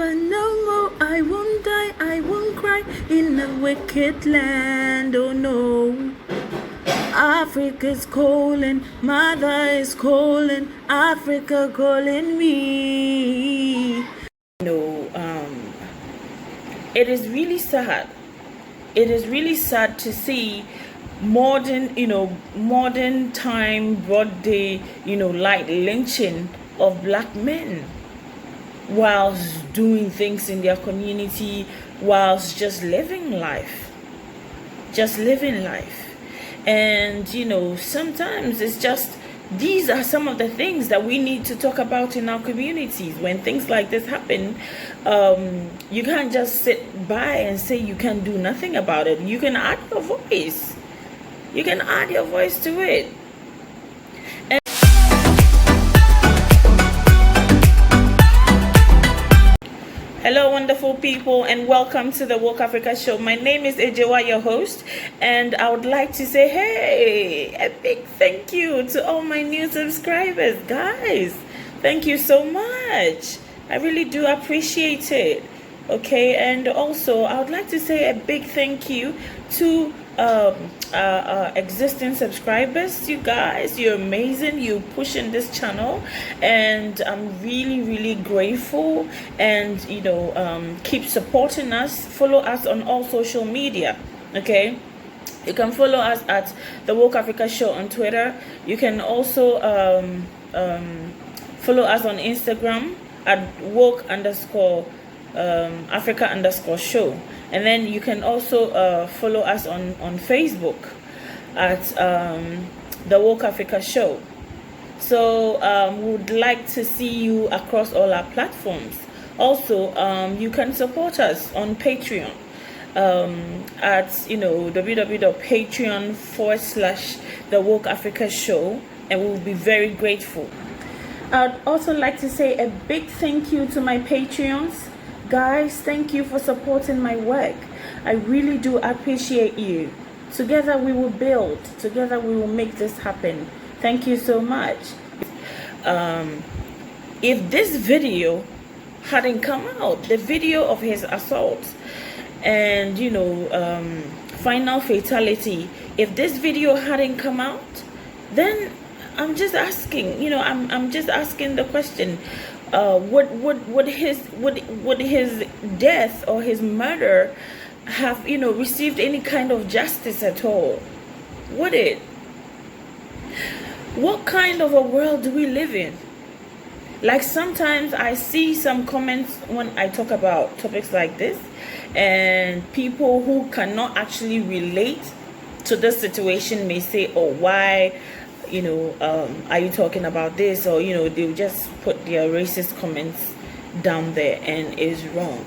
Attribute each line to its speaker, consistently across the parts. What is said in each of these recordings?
Speaker 1: suffer no more. I won't die, I won't cry in a wicked land. Oh no. Africa's calling, mother is calling, Africa calling me. It is really sad. It is really sad to see modern time, broad day, light lynching of black men whilst doing things in their community, whilst just living life. And sometimes it's just, these are some of the things that we need to talk about in our communities. When things like this happen, you can't just sit by and say you can do nothing about it. You can add your voice. You can add your voice to it. Hello, wonderful people, and welcome to the Woke Africa Show. My name is Ejewa, your host, and I would like to say, hey, a big thank you to all my new subscribers, guys. Thank you so much. I really do appreciate it. Okay, and also I would like to say a big thank you to existing subscribers. You guys, you're amazing. You pushing this channel, and I'm really grateful. And keep supporting us. Follow us on all social media. Okay, you can follow us at the Woke Africa Show on Twitter. You can also follow us on Instagram at woke_Africa_show. And then you can also follow us on Facebook at the Woke Africa Show. So we would like to see you across all our platforms. Also, you can support us on Patreon at www.patreon.com/the Woke Africa Show, and we will be very grateful. I'd also like to say a big thank you to my Patreons. Guys, thank you for supporting my work. I really do appreciate you. Together we will build. Together we will make this happen. Thank you so much. If this video hadn't come out, the video of his assault and final fatality, if this video hadn't come out, then I'm just asking, I'm just asking the question, would his death or his murder have received any kind of justice at all? Would it? What kind of a world do we live in? Like, sometimes I see some comments when I talk about topics like this, and people who cannot actually relate to the situation may say, oh, why are you talking about this? Or they'll just put their racist comments down there, and is wrong.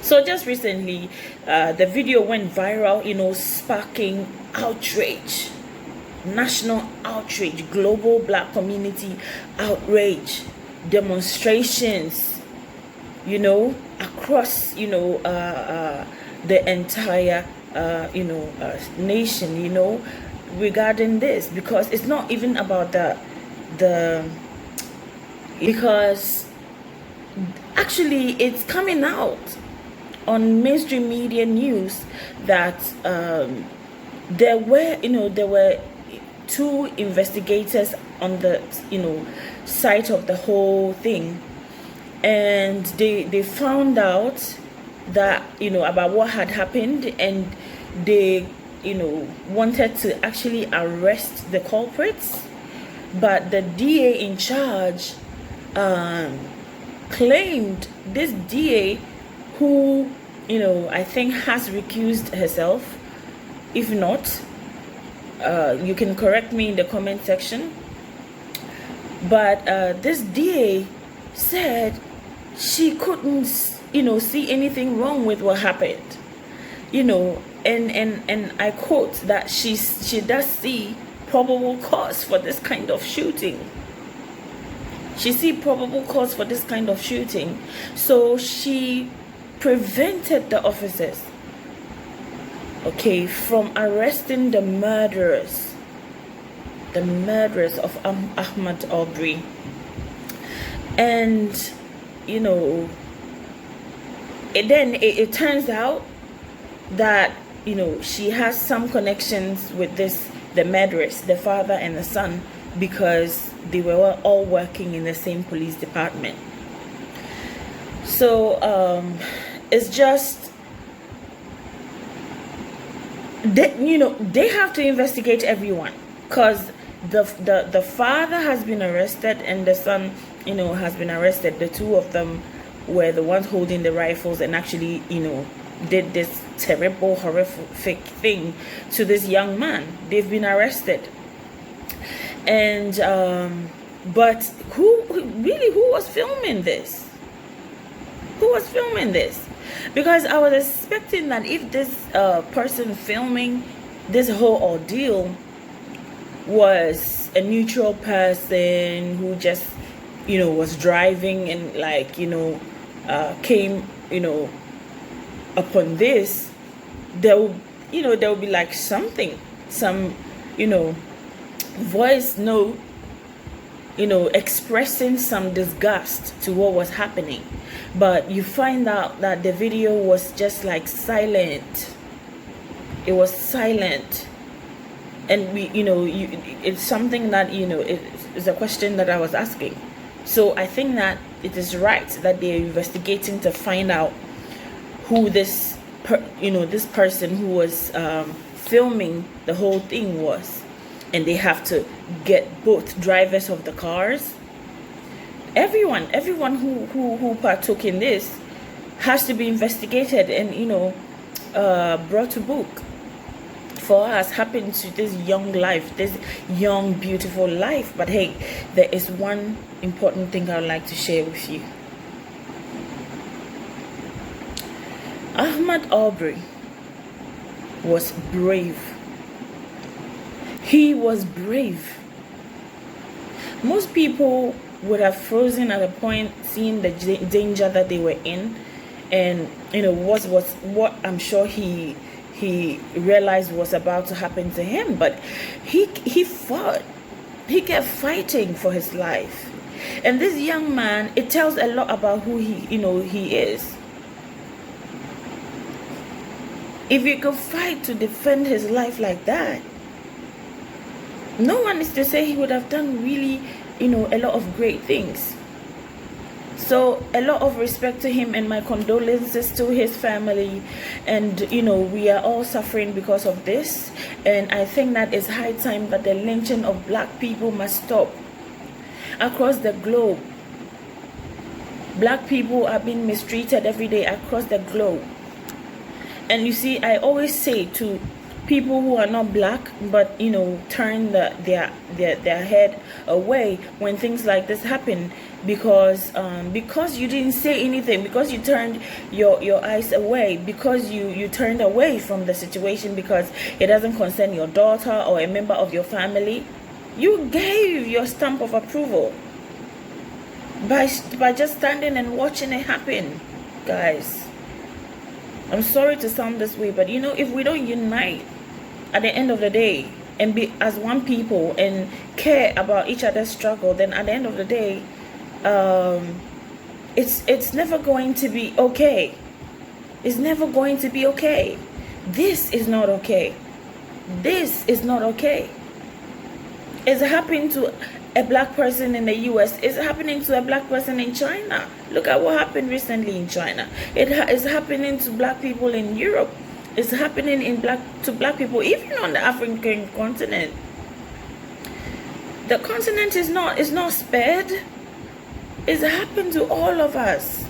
Speaker 1: So just recently the video went viral, sparking outrage, national outrage, global black community outrage, demonstrations across the entire nation regarding this, because it's not even about because actually it's coming out on mainstream media news that there were two investigators on the site of the whole thing, and they found out that about what had happened, and they wanted to actually arrest the culprits, but the DA in charge claimed, this DA who I think has recused herself. If not, you can correct me in the comment section, but this DA said she couldn't see anything wrong with what happened, and I quote that she does see probable cause for this kind of shooting. She see probable cause for this kind of shooting, so she prevented the officers, from arresting the murderers of Ahmaud Arbery. And you know, it turns out that, you know, she has some connections with the murderers, the father and the son, because they were all working in the same police department. So it's just, they have to investigate everyone, because the father has been arrested and the son, has been arrested. The two of them were the ones holding the rifles and actually, did this terrible, horrific thing to this young man. They've been arrested. And but who was filming this? Who was filming this? Because I was expecting that if this person filming this whole ordeal was a neutral person who just, was driving and came, upon this, there will be like some voice note, expressing some disgust to what was happening. But you find out that the video was just like silent. It was silent. And it's something that, it's a question that I was asking. So I think that it is right that they're investigating to find out who this person who was filming the whole thing was. And they have to get both drivers of the cars. Everyone who partook in this has to be investigated and brought to book for us happened to this young life, this young beautiful life. But hey, there is one important thing I would like to share with you. Ahmaud Arbery was brave. He was brave. Most people would have frozen at a point seeing the danger that they were in, and what I'm sure he realized was about to happen to him. But he fought. He kept fighting for his life. And this young man, it tells a lot about who he is. If he could fight to defend his life like that, no one is to say he would have done really, a lot of great things. So a lot of respect to him and my condolences to his family. And, we are all suffering because of this. And I think that it's high time that the lynching of black people must stop across the globe. Black people are being mistreated every day across the globe. And you see, I always say to people who are not black but turn their head away when things like this happen, because you didn't say anything, because you turned your eyes away, because you turned away from the situation because it doesn't concern your daughter or a member of your family. You gave your stamp of approval by just standing and watching it happen. Guys, I'm sorry to sound this way, but if we don't unite at the end of the day and be as one people and care about each other's struggle, then at the end of the day, it's never going to be okay. It's never going to be okay. This is not okay. This is not okay. It's happening to a black person in the US. It's happening to a black person in China. Look at what happened recently in China. It is happening to black people in Europe. It's happening to black people even on the African continent. The continent is not spared. It's happened to all of us.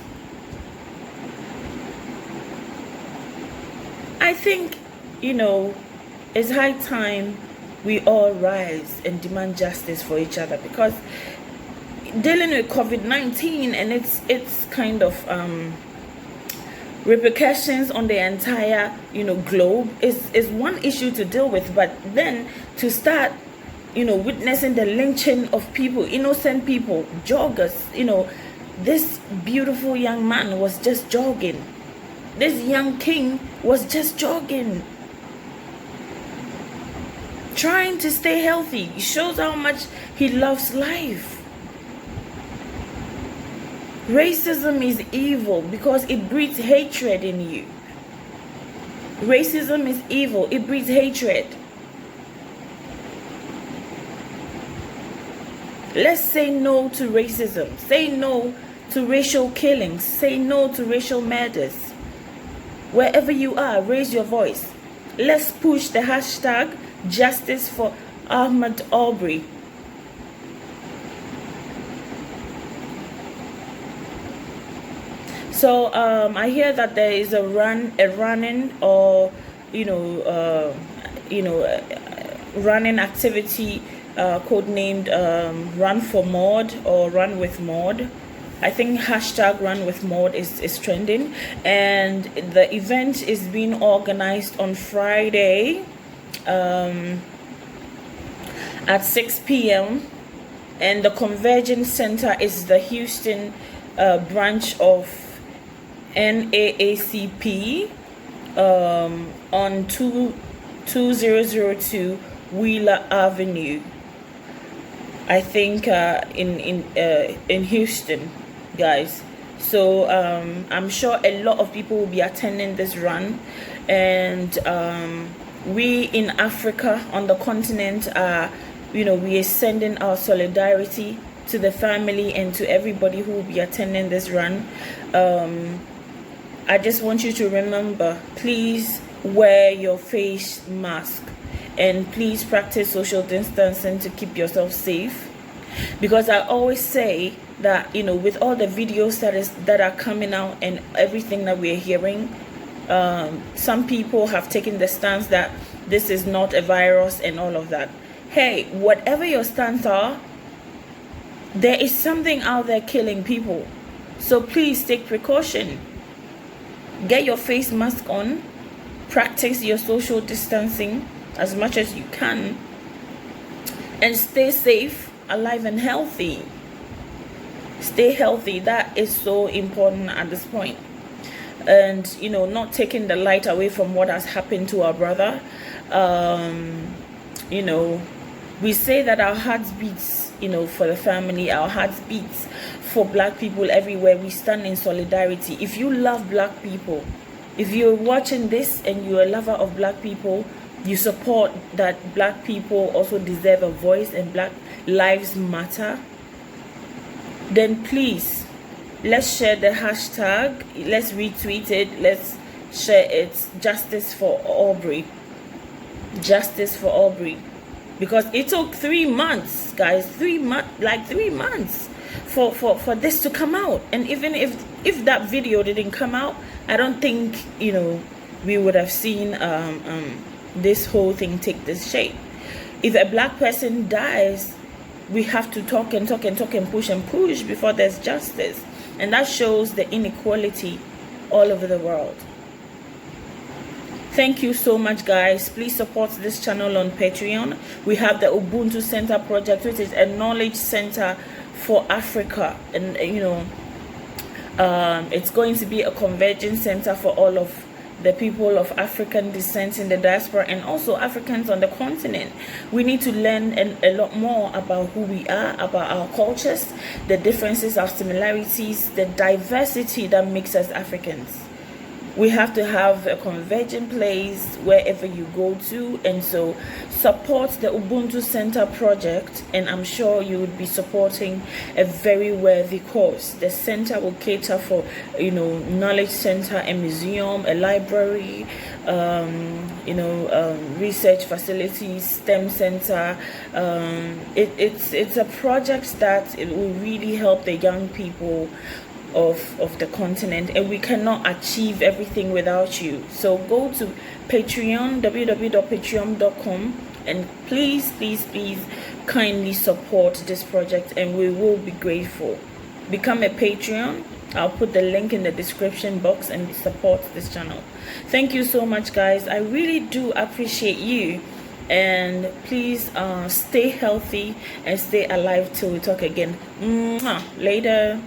Speaker 1: I think, it's high time we all rise and demand justice for each other, because dealing with COVID-19 and it's kind of repercussions on the entire globe is one issue to deal with. But then to start witnessing the lynching of people, innocent people, joggers, this beautiful young man was just jogging. This young king was just jogging, trying to stay healthy. It shows how much he loves life. Racism is evil because it breeds hatred in you. Racism is evil. It breeds hatred. Let's say no to racism. Say no to racial killings. Say no to racial murders. Wherever you are, raise your voice. Let's push the hashtag justice for Ahmaud Arbery. So I hear that there is a running or running activity codenamed Run for Maud or Run with Maud. I think hashtag Run with Maud is trending, and the event is being organized on Friday at 6 p.m. and the Convergence Center is the Houston branch of NAACP on 2002 Wheeler Avenue, I think in Houston, guys. So I'm sure a lot of people will be attending this run, and we in Africa, on the continent, are we are sending our solidarity to the family and to everybody who will be attending this run. I just want you to remember, please wear your face mask and please practice social distancing to keep yourself safe, because I always say that with all the videos that are coming out and everything that we're hearing, some people have taken the stance that this is not a virus and all of that. Hey, whatever your stance are, there is something out there killing people, so please take precaution. Get your face mask on, practice your social distancing as much as you can, and stay safe, alive and healthy. Stay healthy. That is so important at this point. And not taking the light away from what has happened to our brother. We say that our hearts beats for the family, our hearts beats for black people everywhere. We stand in solidarity. If you love black people, if you're watching this and you're a lover of black people, you support that black people also deserve a voice and black lives matter, then please, let's share the hashtag, let's retweet it, let's share it. Justice for Arbery. Justice for Arbery. Because it took 3 months, guys, 3 months for this to come out. And even if that video didn't come out, I don't think we would have seen this whole thing take this shape. If a black person dies, we have to talk and push before there's justice. And that shows the inequality all over the world. Thank you so much, guys. Please support this channel on Patreon. We have the Ubuntu Center project, which is a knowledge center for Africa, and it's going to be a convergence center for all of the people of African descent in the diaspora and also Africans on the continent. We need to learn a lot more about who we are, about our cultures, the differences, our similarities, the diversity that makes us Africans. We have to have a convergent place wherever you go to, and so support the Ubuntu Center project, and I'm sure you would be supporting a very worthy cause. The center will cater for knowledge center, a museum, a library, research facilities, STEM center. It's a project that it will really help the young people of the continent, and we cannot achieve everything without you. So go to Patreon, www.patreon.com, and please kindly support this project, and we will be grateful. Become a Patreon. I'll put the link in the description box, and support this channel. Thank you so much, guys. I really do appreciate you, and please stay healthy and stay alive till we talk again. Later.